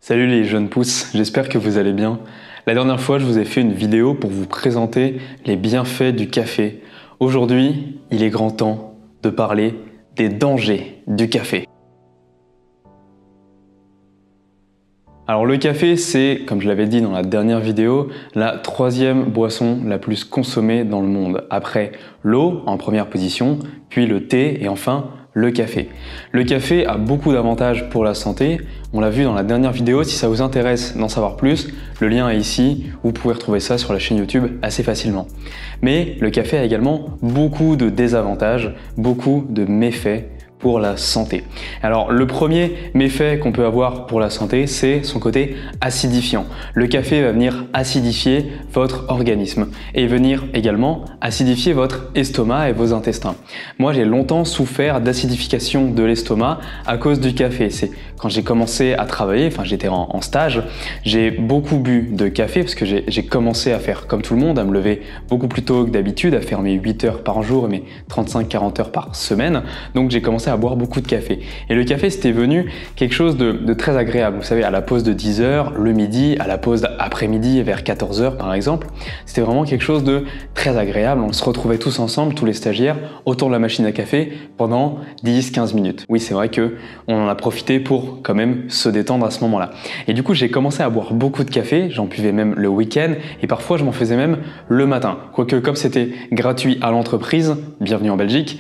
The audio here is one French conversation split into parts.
Salut les jeunes pousses, j'espère que vous allez bien. La dernière fois, je vous ai fait une vidéo pour vous présenter les bienfaits du café. Aujourd'hui, il est grand temps de parler des dangers du café. Alors le café, c'est, comme je l'avais dit dans la dernière vidéo, la troisième boisson la plus consommée dans le monde. Après l'eau en première position, puis le thé et enfin le café. Le café a beaucoup d'avantages pour la santé. On l'a vu dans la dernière vidéo. Si ça vous intéresse d'en savoir plus, le lien est ici. Vous pouvez retrouver ça sur la chaîne YouTube assez facilement. Mais le café a également beaucoup de désavantages, beaucoup de méfaits pour la santé. Alors le premier méfait qu'on peut avoir pour la santé, c'est son côté acidifiant. Le café va venir acidifier votre organisme et venir également acidifier votre estomac et vos intestins. Moi j'ai longtemps souffert d'acidification de l'estomac à cause du café. C'est quand j'ai commencé à travailler, enfin j'étais en stage, j'ai beaucoup bu de café parce que j'ai commencé à faire comme tout le monde, à me lever beaucoup plus tôt que d'habitude, à faire mes 8 heures par jour et mes 35-40 heures par semaine. Donc j'ai commencé à boire beaucoup de café. Et le café, c'était venu quelque chose de très agréable. Vous savez, à la pause de 10 heures, le midi, à la pause d'après-midi vers 14 heures par exemple, c'était vraiment quelque chose de très agréable. On se retrouvait tous ensemble, tous les stagiaires, autour de la machine à café pendant 10-15 minutes. Oui, c'est vrai que on en a profité pour quand même se détendre à ce moment-là. Et du coup, j'ai commencé à boire beaucoup de café, j'en buvais même le week-end et parfois je m'en faisais même le matin. Quoique comme c'était gratuit à l'entreprise, bienvenue en Belgique,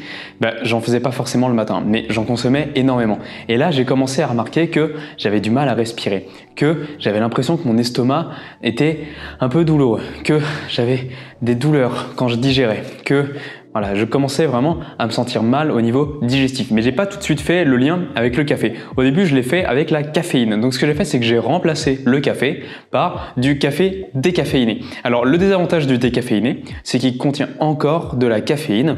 j'en faisais pas forcément le matin, mais j'en consommais énormément. Et là, j'ai commencé à remarquer que j'avais du mal à respirer, que j'avais l'impression que mon estomac était un peu douloureux, que j'avais des douleurs quand je digérais, que voilà, je commençais vraiment à me sentir mal au niveau digestif. Mais j'ai pas tout de suite fait le lien avec le café. Au début, je l'ai fait avec la caféine. Donc ce que j'ai fait, c'est que j'ai remplacé le café par du café décaféiné. Alors le désavantage du décaféiné, c'est qu'il contient encore de la caféine.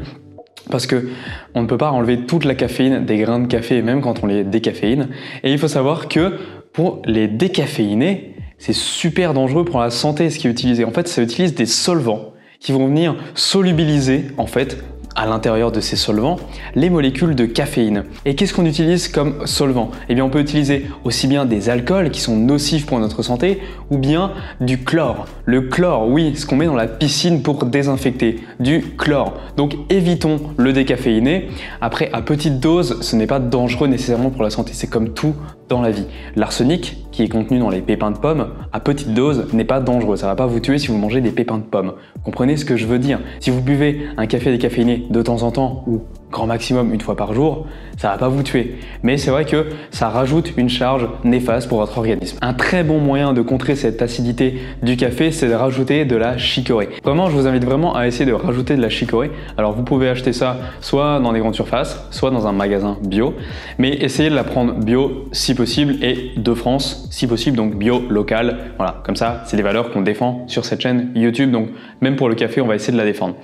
Parce que on ne peut pas enlever toute la caféine des grains de café, même quand on les décaféine. Et il faut savoir que pour les décaféiner, c'est super dangereux pour la santé ce qui est utilisé. En fait, ça utilise des solvants qui vont venir solubiliser en fait à l'intérieur de ces solvants les molécules de caféine. Et qu'est-ce qu'on utilise comme solvant? Eh bien on peut utiliser aussi bien des alcools qui sont nocifs pour notre santé ou bien du chlore. Le chlore, oui, ce qu'on met dans la piscine pour désinfecter, du chlore. Donc évitons le décaféiné. Après, à petite dose, ce n'est pas dangereux nécessairement pour la santé, c'est comme tout dans la vie. L'arsenic, qui est contenu dans les pépins de pommes, à petite dose n'est pas dangereux. Ça ne va pas vous tuer si vous mangez des pépins de pommes. Comprenez ce que je veux dire? Si vous buvez un café décaféiné de temps en temps ou grand maximum une fois par jour, ça va pas vous tuer. Mais c'est vrai que ça rajoute une charge néfaste pour votre organisme. Un très bon moyen de contrer cette acidité du café, c'est de rajouter de la chicorée. Vraiment, je vous invite vraiment à essayer de rajouter de la chicorée. Alors vous pouvez acheter ça soit dans des grandes surfaces, soit dans un magasin bio, mais essayez de la prendre bio si possible et de France si possible, donc bio local. Voilà, comme ça, c'est des valeurs qu'on défend sur cette chaîne YouTube. Donc même pour le café, on va essayer de la défendre.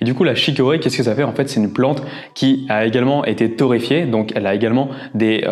Et du coup, la chicorée, qu'est-ce que ça fait? En fait, c'est une plante qui a également été torréfiée, donc elle a également des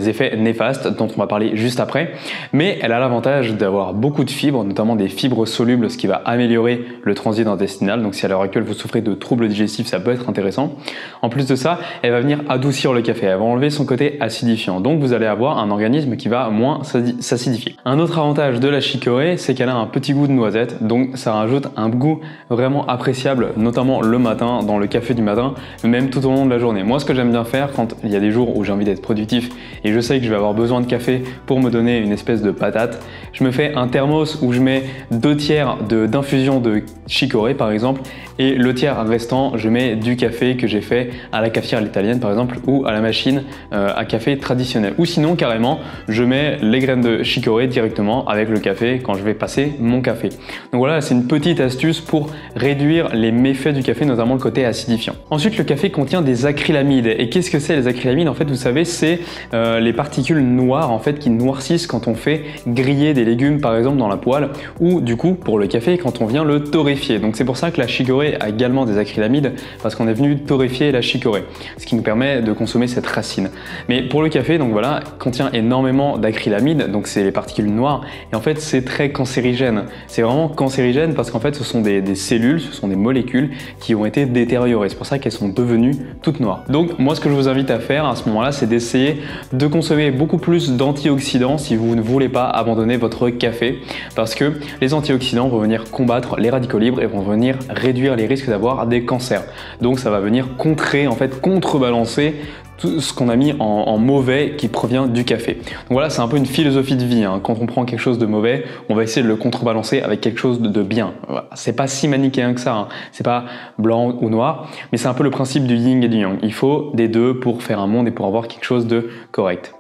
effets néfastes dont on va parler juste après, mais elle a l'avantage d'avoir beaucoup de fibres, notamment des fibres solubles, ce qui va améliorer le transit intestinal. Donc si à l'heure actuelle vous souffrez de troubles digestifs, ça peut être intéressant. En plus de ça, elle va venir adoucir le café, elle va enlever son côté acidifiant, donc vous allez avoir un organisme qui va moins s'acidifier. Un autre avantage de la chicorée, c'est qu'elle a un petit goût de noisette, donc ça rajoute un goût vraiment appréciable, notamment le matin, dans le café du matin, même tout au long de la journée. Moi, ce que j'aime bien faire quand il y a des jours où j'ai envie d'être productif et je sais que je vais avoir besoin de café pour me donner une espèce de patate, je me fais un thermos où je mets 2 tiers d'infusion de chicorée par exemple et le tiers restant, je mets du café que j'ai fait à la cafetière à l'italienne par exemple ou à la machine à café traditionnelle. Ou sinon, carrément, je mets les graines de chicorée directement avec le café quand je vais passer mon café. Donc voilà, c'est une petite astuce pour réduire les méfaits du café, notamment le côté acidifiant. Ensuite, le café contient des acrylamides. Et qu'est-ce que c'est les acrylamides? En fait, vous savez, c'est les particules noires en fait qui noircissent quand on fait griller des légumes par exemple dans la poêle ou du coup pour le café quand on vient le torréfier. Donc c'est pour ça que la chicorée a également des acrylamides parce qu'on est venu torréfier la chicorée, ce qui nous permet de consommer cette racine. Mais pour le café, donc voilà, contient énormément d'acrylamides, donc c'est les particules noires et en fait c'est très cancérigène. C'est vraiment cancérigène parce qu'en fait ce sont des cellules, ce sont des molécules qui ont été détériorées. C'est pour ça qu'elles sont devenues toute noire. Donc moi ce que je vous invite à faire à ce moment-là, c'est d'essayer de consommer beaucoup plus d'antioxydants si vous ne voulez pas abandonner votre café, parce que les antioxydants vont venir combattre les radicaux libres et vont venir réduire les risques d'avoir des cancers. Donc ça va venir contrer, en fait contrebalancer tout ce qu'on a mis en mauvais qui provient du café. Donc voilà, c'est un peu une philosophie de vie, hein. Quand on prend quelque chose de mauvais, on va essayer de le contrebalancer avec quelque chose de bien. Voilà. C'est pas si manichéen que ça, hein. C'est pas blanc ou noir, mais c'est un peu le principe du yin et du yang. Il faut des deux pour faire un monde et pour avoir quelque chose de correct.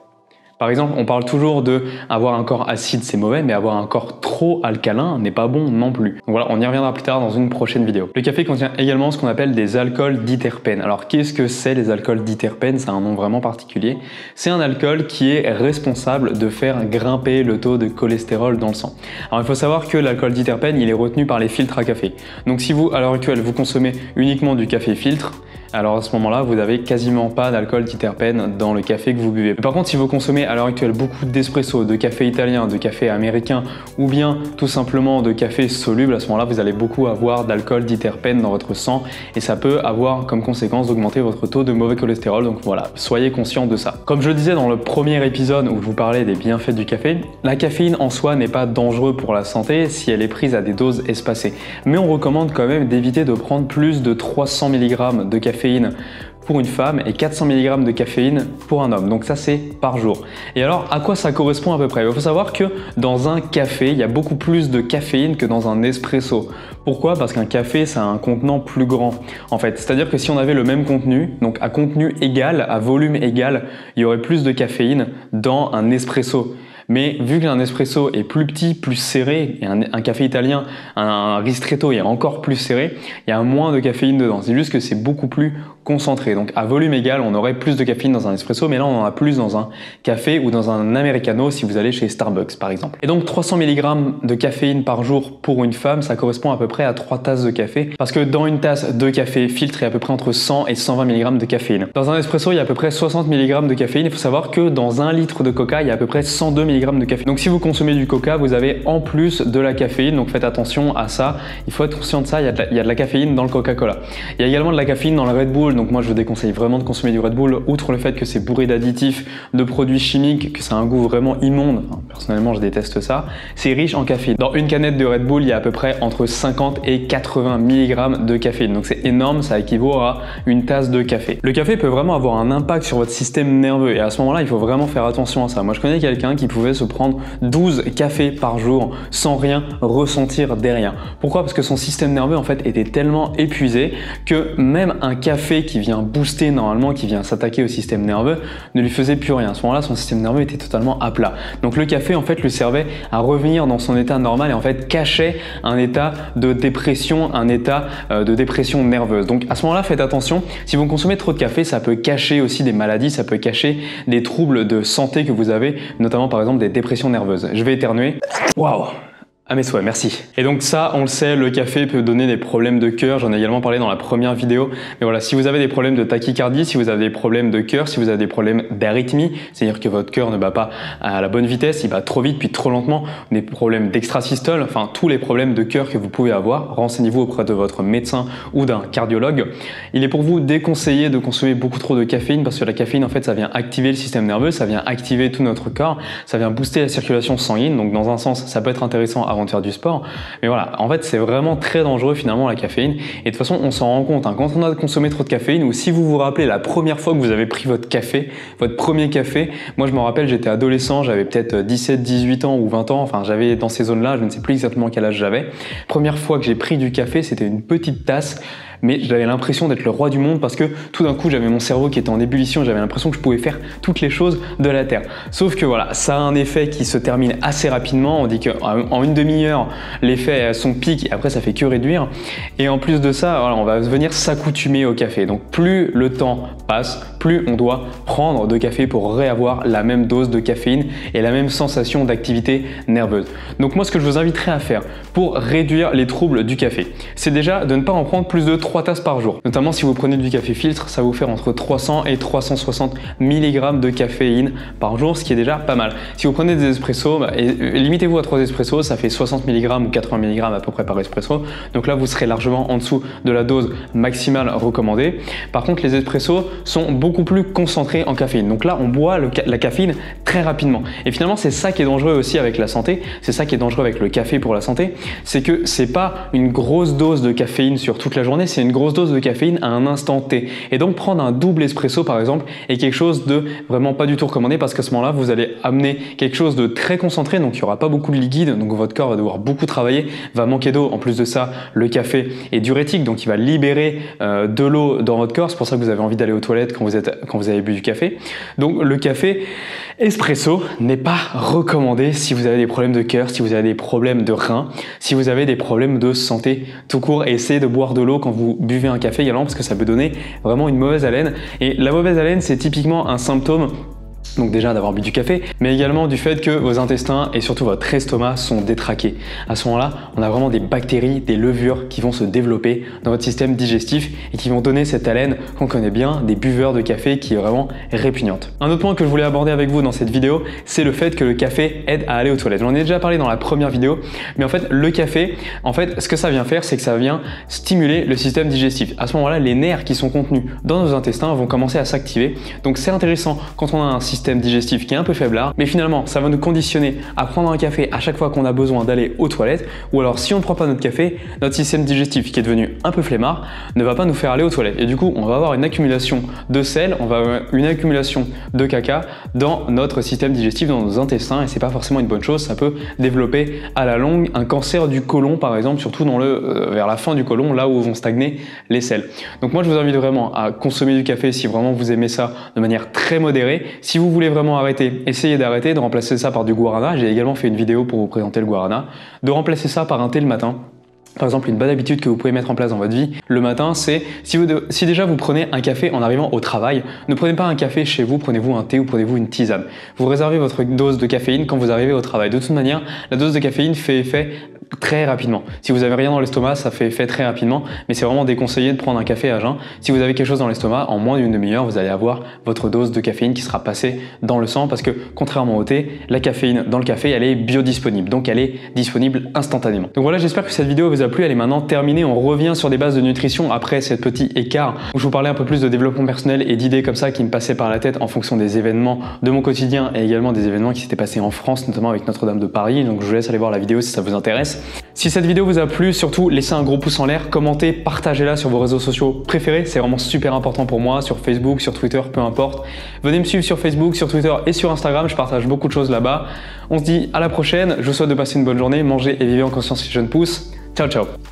Par exemple, on parle toujours de avoir un corps acide, c'est mauvais, mais avoir un corps trop alcalin n'est pas bon non plus. Donc voilà, on y reviendra plus tard dans une prochaine vidéo. Le café contient également ce qu'on appelle des alcools diterpènes. Alors qu'est-ce que c'est les alcools diterpènes? C'est un nom vraiment particulier. C'est un alcool qui est responsable de faire grimper le taux de cholestérol dans le sang. Alors il faut savoir que l'alcool diterpène, il est retenu par les filtres à café. Donc si vous, à l'heure actuelle, vous consommez uniquement du café filtre, alors à ce moment-là, vous n'avez quasiment pas d'alcool diterpène dans le café que vous buvez. Par contre, si vous consommez à l'heure actuelle beaucoup d'espresso, de café italien, de café américain ou bien tout simplement de café soluble, à ce moment-là, vous allez beaucoup avoir d'alcool diterpène dans votre sang et ça peut avoir comme conséquence d'augmenter votre taux de mauvais cholestérol. Donc voilà, soyez conscient de ça. Comme je le disais dans le premier épisode où je vous parlais des bienfaits du café, la caféine en soi n'est pas dangereuse pour la santé si elle est prise à des doses espacées. Mais on recommande quand même d'éviter de prendre plus de 300 mg de caféine pour une femme et 400 mg de caféine pour un homme. Donc ça, c'est par jour. Et alors, à quoi ça correspond à peu près? Il faut savoir que dans un café, il y a beaucoup plus de caféine que dans un espresso. Pourquoi? Parce qu'un café, ça a un contenant plus grand, en fait. C'est-à-dire que si on avait le même contenu, donc à contenu égal, à volume égal, il y aurait plus de caféine dans un espresso. Mais vu qu'un espresso est plus petit, plus serré, et un café italien, un ristretto est encore plus serré, il y a moins de caféine dedans. C'est juste que c'est beaucoup plus concentré. Donc à volume égal, on aurait plus de caféine dans un espresso, mais là on en a plus dans un café ou dans un americano si vous allez chez Starbucks par exemple. Et donc 300 mg de caféine par jour pour une femme, ça correspond à peu près à 3 tasses de café. Parce que dans une tasse de café filtre, il y a à peu près entre 100 et 120 mg de caféine. Dans un espresso, il y a à peu près 60 mg de caféine. Il faut savoir que dans 1 litre de coca, il y a à peu près 102 mg de caféine. Donc si vous consommez du coca, vous avez en plus de la caféine, donc faites attention à ça. Il faut être conscient de ça, il y a de la caféine dans le Coca-Cola. Il y a également de la caféine dans le Red Bull, donc moi je vous déconseille vraiment de consommer du Red Bull, outre le fait que c'est bourré d'additifs, de produits chimiques, que ça a un goût vraiment immonde. Enfin, personnellement je déteste ça. C'est riche en caféine. Dans une canette de Red Bull, il y a à peu près entre 50 et 80 mg de caféine. Donc c'est énorme, ça équivaut à une tasse de café. Le café peut vraiment avoir un impact sur votre système nerveux et à ce moment-là, il faut vraiment faire attention à ça. Moi je connais quelqu'un qui pouvait se prendre 12 cafés par jour sans rien ressentir derrière. Pourquoi? Parce que son système nerveux en fait était tellement épuisé que même un café qui vient booster normalement, qui vient s'attaquer au système nerveux, ne lui faisait plus rien. À ce moment-là, son système nerveux était totalement à plat. Donc le café en fait lui servait à revenir dans son état normal et en fait cachait un état de dépression, un état de dépression nerveuse. Donc à ce moment-là, faites attention. Si vous consommez trop de café, ça peut cacher aussi des maladies, ça peut cacher des troubles de santé que vous avez, notamment par exemple des dépressions nerveuses. Je vais éternuer. Waouh! À mes souhaits, merci. Et donc ça, on le sait, le café peut donner des problèmes de cœur. J'en ai également parlé dans la première vidéo. Mais voilà, si vous avez des problèmes de tachycardie, si vous avez des problèmes de cœur, si vous avez des problèmes d'arythmie, c'est-à-dire que votre cœur ne bat pas à la bonne vitesse, il bat trop vite puis trop lentement, des problèmes d'extrasystole, enfin tous les problèmes de cœur que vous pouvez avoir, renseignez-vous auprès de votre médecin ou d'un cardiologue. Il est pour vous déconseillé de consommer beaucoup trop de caféine parce que la caféine, en fait, ça vient activer le système nerveux, ça vient activer tout notre corps, ça vient booster la circulation sanguine. Donc dans un sens, ça peut être intéressant avant de faire du sport, mais voilà, en fait c'est vraiment très dangereux finalement la caféine et de toute façon on s'en rend compte hein, quand on a consommé trop de caféine ou si vous vous rappelez la première fois que vous avez pris votre café, votre premier café. Moi je me rappelle, j'étais adolescent, j'avais peut-être 17, 18 ans ou 20 ans, enfin j'avais dans ces zones là, je ne sais plus exactement quel âge j'avais. Première fois que j'ai pris du café, c'était une petite tasse, mais j'avais l'impression d'être le roi du monde parce que tout d'un coup j'avais mon cerveau qui était en ébullition, j'avais l'impression que je pouvais faire toutes les choses de la terre. Sauf que voilà, ça a un effet qui se termine assez rapidement, on dit qu'en une demi-heure l'effet a son pic et après ça fait que réduire. Et en plus de ça, voilà, on va venir s'accoutumer au café. Donc plus le temps passe, plus on doit prendre de café pour réavoir la même dose de caféine et la même sensation d'activité nerveuse. Donc moi, ce que je vous inviterais à faire pour réduire les troubles du café, c'est déjà de ne pas en prendre plus de 3 tasses par jour. Notamment si vous prenez du café filtre, ça va vous faire entre 300 et 360 mg de caféine par jour, ce qui est déjà pas mal. Si vous prenez des espressos, limitez-vous à 3 espressos, ça fait 60 mg ou 80 mg à peu près par espresso. Donc là, vous serez largement en dessous de la dose maximale recommandée. Par contre, les espressos sont beaucoup plus concentrés en caféine. Donc là, on boit la caféine très rapidement. Et finalement, c'est ça qui est dangereux aussi avec la santé. C'est ça qui est dangereux avec le café pour la santé. C'est que c'est pas une grosse dose de caféine sur toute la journée, c'est une grosse dose de caféine à un instant T. Et donc, prendre un double espresso, par exemple, est quelque chose de vraiment pas du tout recommandé parce qu'à ce moment-là, vous allez amener quelque chose de très concentré. Donc, il n'y aura pas beaucoup de liquide. Donc, votre corps va devoir beaucoup travailler, va manquer d'eau. En plus de ça, le café est diurétique. Donc, il va libérer de l'eau dans votre corps. C'est pour ça que vous avez envie d'aller aux toilettes quand vous avez bu du café. Donc, le café espresso n'est pas recommandé si vous avez des problèmes de cœur, si vous avez des problèmes de reins, si vous avez des problèmes de santé tout court. Et essayez de boire de l'eau quand vous buvez un café également parce que ça peut donner vraiment une mauvaise haleine. Et la mauvaise haleine, c'est typiquement un symptôme donc déjà d'avoir bu du café, mais également du fait que vos intestins et surtout votre estomac sont détraqués. À ce moment-là, on a vraiment des bactéries, des levures qui vont se développer dans votre système digestif et qui vont donner cette haleine qu'on connaît bien des buveurs de café qui est vraiment répugnante. Un autre point que je voulais aborder avec vous dans cette vidéo, c'est le fait que le café aide à aller aux toilettes. J'en ai déjà parlé dans la première vidéo, mais en fait le café, ce que ça vient faire, c'est que ça vient stimuler le système digestif. À ce moment-là, les nerfs qui sont contenus dans nos intestins vont commencer à s'activer. Donc c'est intéressant quand on a un système digestif qui est un peu faiblard, mais finalement ça va nous conditionner à prendre un café à chaque fois qu'on a besoin d'aller aux toilettes, ou alors si on ne prend pas notre café, notre système digestif qui est devenu un peu flemmard ne va pas nous faire aller aux toilettes et du coup on va avoir une accumulation de sel, on va avoir une accumulation de caca dans notre système digestif, dans nos intestins, et c'est pas forcément une bonne chose. Ça peut développer à la longue un cancer du côlon par exemple, surtout vers la fin du côlon, là où vont stagner les sels. Donc moi je vous invite vraiment à consommer du café si vraiment vous aimez ça de manière très modérée. Si vous voulez vraiment arrêter, essayez d'arrêter, de remplacer ça par du guarana. J'ai également fait une vidéo pour vous présenter le guarana. De remplacer ça par un thé le matin. Par exemple, une bonne habitude que vous pouvez mettre en place dans votre vie le matin, c'est si déjà vous prenez un café en arrivant au travail, ne prenez pas un café chez vous, prenez-vous un thé ou prenez-vous une tisane. Vous réservez votre dose de caféine quand vous arrivez au travail. De toute manière, la dose de caféine fait effet très rapidement. Si vous avez rien dans l'estomac, ça fait effet très rapidement, mais c'est vraiment déconseillé de prendre un café à jeun. Si vous avez quelque chose dans l'estomac, en moins d'une demi-heure, vous allez avoir votre dose de caféine qui sera passée dans le sang parce que contrairement au thé, la caféine dans le café, elle est biodisponible, donc elle est disponible instantanément. Donc voilà, j'espère que cette vidéo vous a plu. Elle est maintenant terminée. On revient sur des bases de nutrition après ce petit écart où je vous parlais un peu plus de développement personnel et d'idées comme ça qui me passaient par la tête en fonction des événements de mon quotidien et également des événements qui s'étaient passés en France, notamment avec Notre-Dame de Paris. Donc je vous laisse aller voir la vidéo si ça vous intéresse. Si cette vidéo vous a plu, surtout laissez un gros pouce en l'air, commentez, partagez-la sur vos réseaux sociaux préférés, c'est vraiment super important pour moi, sur Facebook, sur Twitter, peu importe. Venez me suivre sur Facebook, sur Twitter et sur Instagram, je partage beaucoup de choses là-bas. On se dit à la prochaine, je vous souhaite de passer une bonne journée, mangez et vivez en conscience si jeune pousse. Ciao ciao.